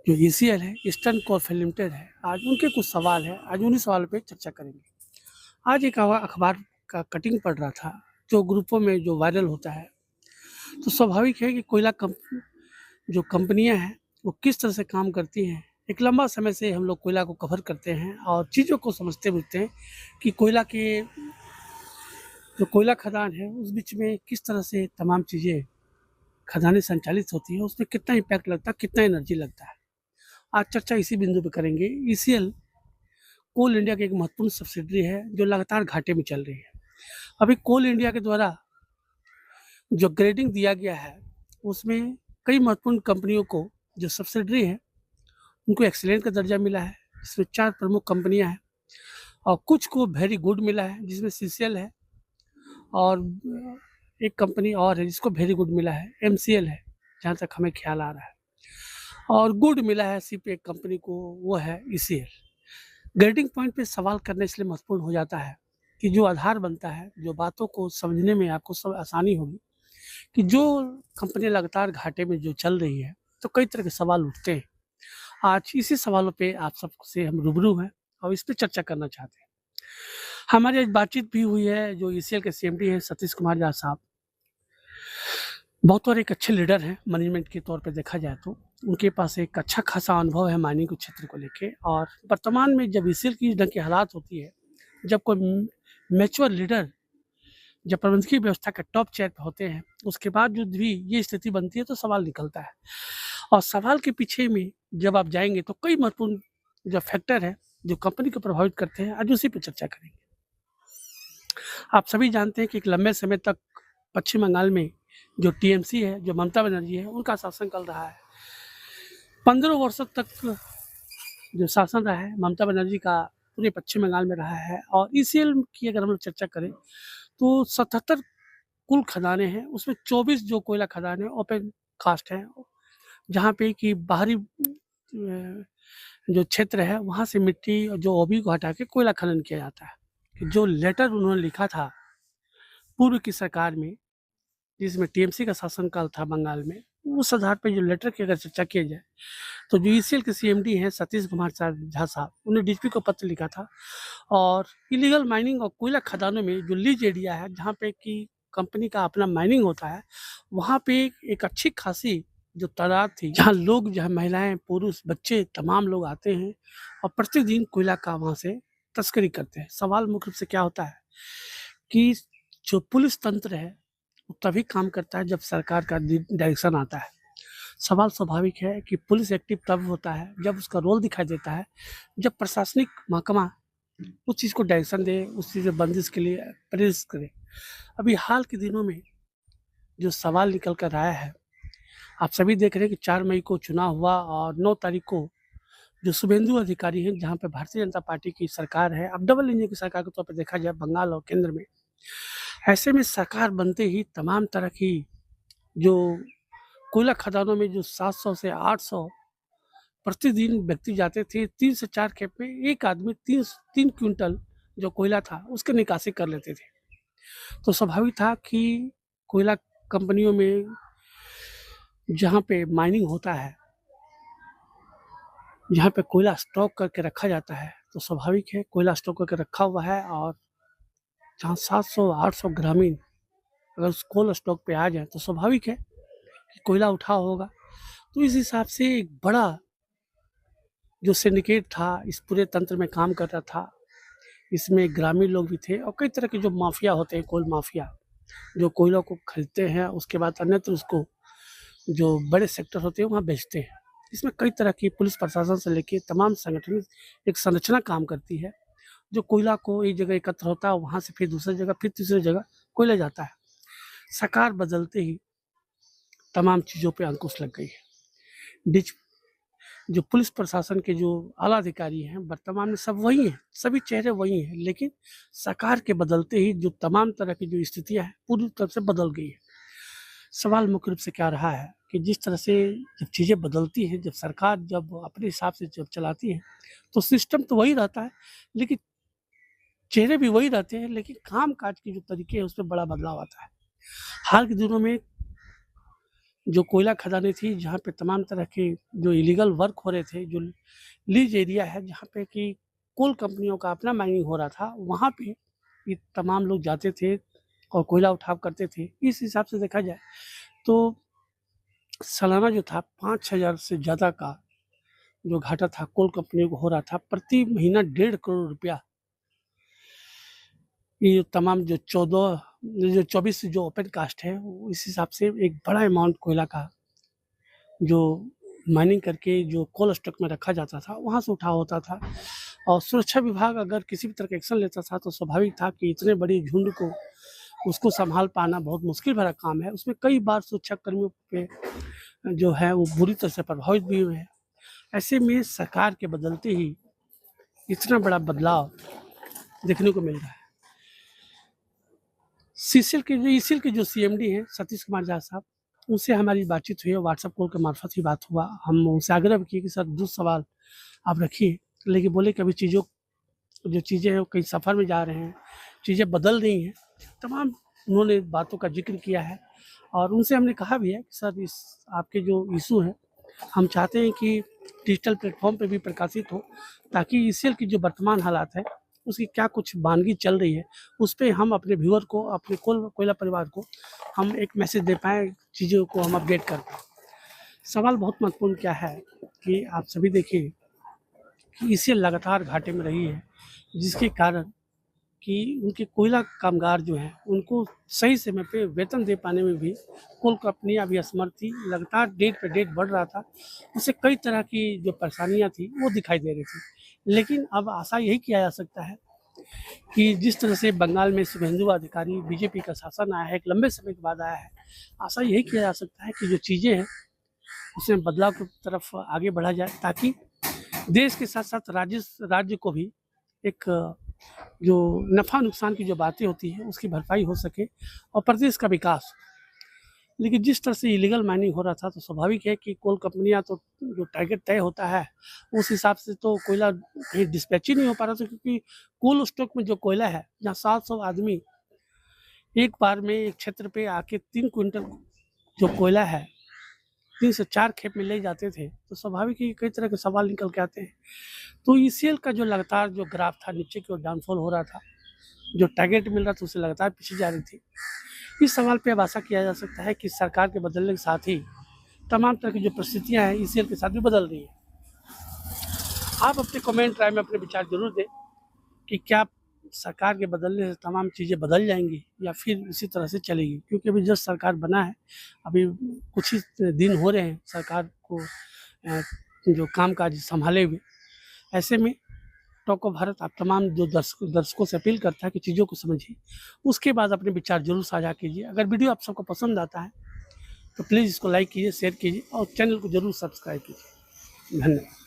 जो ईसीएल है, eastern coalfield limited है, आज उनके कुछ सवाल हैं, आज उन्हीं सवालों पे चर्चा करेंगे। आज एक अखबार का कटिंग पढ़ रहा था, जो ग्रुपों में जो वायरल होता है, तो स्वाभाविक है कि कोयला जो कंपनियाँ हैं, वो किस तरह से काम करती हैं। एक लंबा समय से हम लोग कोयला को कवर करते हैं और चीज़ों को समझते-बूझते हैं कि जो कोयला खदान है, उस बीच में किस तरह से तमाम चीज़ें खदानें संचालित होती हैं, उसमें कितना इम्पैक्ट लगता है, कितना एनर्जी लगता है। आज चर्चा इसी बिंदु पे करेंगे। ईसीएल कोल इंडिया की एक महत्वपूर्ण सब्सिडरी है, जो लगातार घाटे में चल रही है। अभी कोल इंडिया के द्वारा जो ग्रेडिंग दिया गया है, उसमें कई महत्वपूर्ण कंपनियों को जो सब्सिडरी है, उनको एक्सीलेंट का दर्जा मिला है। इसमें 4 प्रमुख कंपनियाँ हैं और कुछ को वेरी गुड मिला है, जिसमें सीसीएल है और एक कंपनी और है जिसको वेरी गुड मिला है, एमसीएल है, जहाँ तक हमें ख्याल आ रहा है। और गुड मिला है सिर्फ़ एक कंपनी को, वो है ईसीएल। ग्रेडिंग पॉइंट पे सवाल करना इसलिए महत्वपूर्ण हो जाता है कि जो आधार बनता है, जो बातों को समझने में आपको सब आसानी होगी कि जो कंपनी लगातार घाटे में जो चल रही है, तो कई तरह के सवाल उठते हैं। आज इसी सवालों पे आप सबसे हम रूबरू हैं और इस पे चर्चा करना चाहते हैं। हमारी आज बातचीत भी हुई है, जो ईसीएल के सीएमडी हैं सतीश कुमार झा साहब। बहुत और एक अच्छे लीडर हैं मैनेजमेंट के तौर पे देखा जाए तो। उनके पास एक अच्छा खासा अनुभव है माइनिंग के क्षेत्र को लेके और वर्तमान में जब ईसीएल की इस ढंग की हालात होती है, जब कोई मैच्योर लीडर जब प्रबंधकीय व्यवस्था के टॉप चेयर पे होते हैं, उसके बावजूद भी ये स्थिति बनती है तो सवाल निकलता है। और सवाल के पीछे में जब आप जाएँगे तो कई महत्वपूर्ण जो फैक्टर है, जो कंपनी को प्रभावित करते हैं, आज उसी पे चर्चा करेंगे। आप सभी जानते हैं कि एक लंबे समय तक पश्चिम बंगाल में जो टीएमसी है, जो ममता बनर्जी है, उनका शासन चल रहा है। 15 वर्षों तक जो शासन रहा है ममता बनर्जी का, पूरे पश्चिम बंगाल में रहा है। और ईसीएल की अगर हम लोग चर्चा करें तो 77 कुल खदानें हैं, उसमें 24 जो कोयला खदान है ओपन कास्ट हैं, जहाँ पे कि बाहरी जो क्षेत्र है वहाँ से मिट्टी और जो ओबी को हटा के कोयला खनन किया जाता है। कि जो लेटर उन्होंने लिखा था पूर्व की सरकार में, जिसमें टीएमसी का शासनकाल था बंगाल में, उस आधार पे जो लेटर की अगर चर्चा किया जाए, तो जो ईसीएल के सीएमडी हैं सतीश कुमार झा साहब, उन्होंने डीजीपी को पत्र लिखा था और इलीगल माइनिंग और कोयला खदानों में जो लीज एरिया है, जहाँ पे कि कंपनी का अपना माइनिंग होता है, वहाँ पे एक अच्छी खासी जो तादाद थी, जहाँ लोग जो है महिलाएँ, पुरुष, बच्चे तमाम लोग आते हैं और प्रतिदिन कोयला का वहाँ से तस्करी करते हैं। सवाल मुख्य रूप से क्या होता है कि जो पुलिस तंत्र है, वो तभी काम करता है जब सरकार का डायरेक्शन आता है। सवाल स्वाभाविक है कि पुलिस एक्टिव तब होता है जब उसका रोल दिखाई देता है, जब प्रशासनिक महकमा उस चीज़ को डायरेक्शन दे, उस चीज़ में बंदिश के लिए प्रेरित करे। अभी हाल के दिनों में जो सवाल निकल कर आया है, आप सभी देख रहे हैं कि 4 मई को चुनाव हुआ और 9 तारीख को जो शुभेंदु अधिकारी हैं, जहाँ पे भारतीय जनता पार्टी की सरकार है, अब डबल इंजन की सरकार के तौर पे देखा जाए बंगाल और केंद्र में। ऐसे में सरकार बनते ही तमाम तरह की जो कोयला खदानों में जो 700 से 800 प्रतिदिन व्यक्ति जाते थे, 3 से 4 खेप में एक आदमी 3 क्विंटल जो कोयला था, उसकी निकासी कर लेते थे। तो स्वाभाविक था कि कोयला कंपनियों में जहाँ पे माइनिंग होता है, जहाँ पे कोयला स्टॉक करके रखा जाता है, तो स्वाभाविक है कोयला स्टॉक करके रखा हुआ है और जहाँ 700-800 ग्रामीण अगर उस कोल्ड स्टॉक पे आ जाएँ, तो स्वाभाविक है कि कोयला उठा होगा। तो इस हिसाब से एक बड़ा जो सिंडिकेट था, इस पूरे तंत्र में काम कर रहा था। इसमें ग्रामीण लोग भी थे और कई तरह के जो माफिया होते हैं, कोल माफिया, जो कोयला को खरीदते हैं, उसके बाद अन्यत्र उसको जो बड़े सेक्टर होते हैं, वहाँ बेचते हैं। इसमें कई तरह की पुलिस प्रशासन से लेके तमाम संगठन एक संरचना काम करती है, जो कोयला को एक जगह एकत्र होता है, वहाँ से फिर दूसरी जगह, फिर तीसरी जगह कोयला जाता है। सरकार बदलते ही तमाम चीज़ों पे अंकुश लग गई है। डिज जो पुलिस प्रशासन के जो आला अधिकारी हैं, वर्तमान में सब वही हैं, सभी चेहरे वही हैं, लेकिन सरकार के बदलते ही जो तमाम तरह की जो स्थितियाँ हैं, पूरी तरह से बदल गई है। सवाल मुख्य रूप से क्या रहा है कि जिस तरह से जब चीज़ें बदलती हैं, जब सरकार जब अपने हिसाब से जब चलाती है, तो सिस्टम तो वही रहता है, लेकिन चेहरे भी वही रहते हैं, लेकिन काम-काज के जो तरीके हैं, उसमें बड़ा बदलाव आता है। हाल के दिनों में जो कोयला खदानें थी जहाँ पे तमाम तरह के जो इलीगल वर्क हो रहे थे, जो लीज एरिया है जहाँ पे कि कोल कंपनियों का अपना माइनिंग हो रहा था, वहाँ पे ये तमाम लोग जाते थे और कोयला उठाव करते थे। इस हिसाब से देखा जाए तो सालाना जो था 5,000 से ज़्यादा का जो घाटा था कोल कंपनियों को हो रहा था। प्रति महीना 1.5 करोड़ रुपया ये तमाम जो 24 जो ओपन कास्ट है, वो इस हिसाब से एक बड़ा अमाउंट कोयला का जो माइनिंग करके जो कोल स्टॉक में रखा जाता था, वहाँ से उठाव होता था। और सुरक्षा विभाग अगर किसी भी तरह का एक्शन लेता था तो स्वाभाविक था कि इतने बड़ी झुंड को उसको संभाल पाना बहुत मुश्किल भरा काम है। उसमें कई बार सुरक्षा कर्मियों पे जो है वो बुरी तरह से प्रभावित भी हुए हैं। ऐसे में सरकार के बदलते ही इतना बड़ा बदलाव देखने को मिल रहा है। ईसीएल के जो सीएमडी हैं सतीश कुमार झा साहब, उनसे हमारी बातचीत हुई है, व्हाट्सएप कॉल के मार्फत ही बात हुआ। हम उनसे आग्रह भी किए कि सर 2 सवाल आप रखिए, लेकिन बोले कि अभी जो चीज़ें हैं वो कहीं सफ़र में जा रहे हैं, चीज़ें बदल रही हैं। तमाम उन्होंने बातों का ज़िक्र किया है और उनसे हमने कहा भी है कि सर इस आपके जो इश्यू हैं, हम चाहते हैं कि डिजिटल प्लेटफ़ॉर्म पे भी प्रकाशित हो, ताकि ईसीएल की जो वर्तमान हालात है, उसकी क्या कुछ वानगी चल रही है, उस पे हम अपने व्यूअर को, अपने कोयला परिवार को हम एक मैसेज दे पाएँ, चीज़ों को हम अपडेट कर पाएँ। सवाल बहुत महत्वपूर्ण क्या है कि आप सभी देखिए कि ईसीएल लगातार घाटे में रही है, जिसके कारण कि उनके कोयला कामगार जो हैं, उनको सही समय पे वेतन दे पाने में भी कोल कंपनियाँ अभी असमर्थ थी। लगातार डेट पे डेट बढ़ रहा था, उससे कई तरह की जो परेशानियाँ थी, वो दिखाई दे रही थी। लेकिन अब आशा यही किया जा सकता है कि जिस तरह से बंगाल में शुभेंदु अधिकारी बीजेपी का शासन आया है, एक लंबे समय के बाद आया है, आशा यही किया जा सकता है कि जो चीज़ें हैं, उसमें बदलाव की तरफ आगे बढ़ा जाए, ताकि देश के साथ-साथ राज्य को भी एक जो नफ़ा-नुकसान की जो बातें होती हैं, उसकी भरपाई हो सके और प्रदेश का विकास। लेकिन जिस तरह से इलीगल माइनिंग हो रहा था, तो स्वाभाविक है कि कोल कंपनियाँ तो जो टारगेट तय होता है, उस हिसाब से तो कोयला कहीं डिस्पैच ही नहीं हो पा रहा था, क्योंकि कोल स्टॉक में जो कोयला है, जहाँ 700 आदमी एक बार में एक क्षेत्र पे आके 3 क्विंटल जो कोयला है, 3 से 4 खेप में ले जाते थे, तो स्वाभाविक है कि कई तरह के सवाल निकल के आते हैं। तो ईसीएल का जो लगातार जो ग्राफ था, नीचे की ओर डाउनफॉल हो रहा था, जो टारगेट मिल रहा था उससे लगातार पीछे जा रही थी। इस सवाल पे अब आशा किया जा सकता है कि सरकार के बदलने के साथ ही तमाम तरह की जो परिस्थितियाँ हैं ईसीएल के साथ भी बदल रही हैं। आप अपने कमेंट राय में अपने विचार ज़रूर दें कि क्या सरकार के बदलने से तमाम चीज़ें बदल जाएँगी या फिर इसी तरह से चलेगी? क्योंकि अभी जस्ट सरकार बना है, अभी कुछ ही दिन हो रहे हैं सरकार को जो कामकाज सँभाले हुए। ऐसे में टॉक ऑफ भारत आप तमाम जो दर्शकों से अपील करता है कि चीज़ों को समझिए, उसके बाद अपने विचार ज़रूर साझा कीजिए। अगर वीडियो आप सबको पसंद आता है, तो प्लीज़ इसको लाइक कीजिए, शेयर कीजिए और चैनल को ज़रूर सब्सक्राइब कीजिए। धन्यवाद।